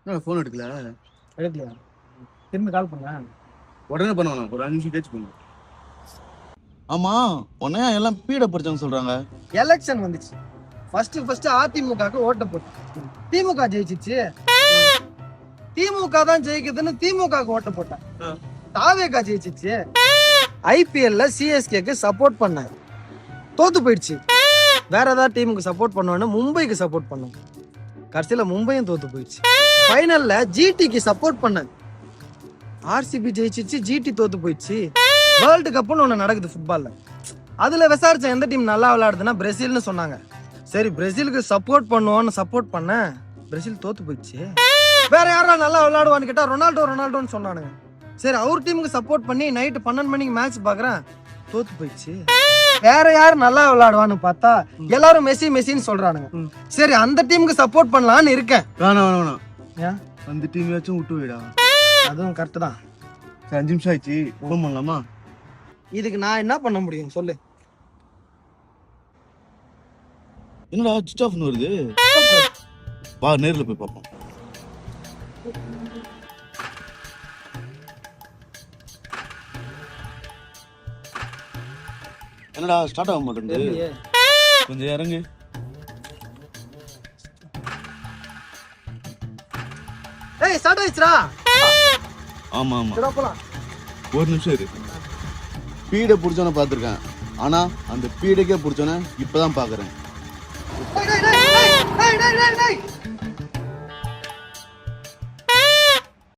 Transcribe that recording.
Phone எடுக்கல. எடுக்கலையா? திரும்பி கால் பண்ணேன். உடனே பண்ணுவாங்க, ஒரு 5 நிமிஷம் கழிச்சு பண்ணுவோம். ஆமா, உன்னையா எல்லாம் பீட படிச்சாங்க சொல்றாங்க. எலெக்ஷன் வந்துச்சு. ஃபர்ஸ்ட் அதிமுகக்கு ஓட்ட போட்டேன். திமுக ஜெயிச்சிச்சு. திமுக தான் ஜெயிக்குதுன்னு திமுகக்கு ஓட்ட போட்டேன். தாவேகா ஜெயிச்சிச்சு. ஐபிஎல்ல சிஎஸ்கேக்கு சப்போர்ட் பண்ணேன். தோத்து போயிடுச்சு. வேற ஏதாவது டீமுக்கு சப்போர்ட் பண்ணுவேன்னு மும்பைக்கு சப்போர்ட் பண்ணேன். கடைசியில மும்பையும் தோத்து போயிடுச்சு. ஃபைனல்ல ஜிடிக்கு சப்போர்ட் பண்ணேன். ஆர்சிபி ஜெயிச்சிச்சு, ஜிடி தோத்து போயிடுச்சு. வேர்ல்டு கப்னு ஒன்று நடக்குது ஃபுட்பால்ல. அதுல விசாரிச்ச எந்த டீம் நல்லா விளையாடுதுன்னா பிரேசில்னு சொன்னாங்க. சரி, பிரேசிலுக்கு சப்போர்ட் பண்ணுவோன்னு சப்போர்ட் பண்ணேன். பிரேசில் தோத்து போயிடுச்சு. வேற யாரா நல்லா விளையாடுவான்னு கேட்டா ரொனால்டோன்னு சொன்னானுங்க. சரி, அவர் டீமுக்கு சப்போர்ட் பண்ணி நைட்டு 12 மணிக்கு மேட்ச் பாக்குறேன், தோத்து போயிடுச்சு. வேற யாரு நல்லா விளையாடுவான்னு பார்த்தா எல்லாரும் மெஸ்ஸின்னு சொல்றானுங்க. சரி, அந்த டீமுக்கு சப்போர்ட் பண்ணலான்னு இருக்கேன். வேணாம். ஏன்? அந்த டீமையாச்சும் விட்டு போயிடா. அதுவும் கரெக்ட் தான். 5 நிமிஷம் ஆயிடுச்சு, ஃபோன் பண்ணலாமா? இதுக்கு நான் என்ன பண்ண முடியும் சொல்லு? என்னடா சுவிட்ச் ஆஃப்னு வருது? வா நேர்ல போய் பார்ப்போம். என்னடா ஸ்டார்ட் ஆக மாட்டேங்குது. கொஞ்சம் இறங்கு. ஏய், ஸ்டார்ட் ஆயிடுச்சுடா. ஆமா போலாம். ஒரு நிமிஷம் இரு. பீடை பிடிச்சவன பார்த்துருக்கேன், ஆனா அந்த பீடைக்கே பிடிச்சவன இப்பதான் பாக்குறேன். டேய்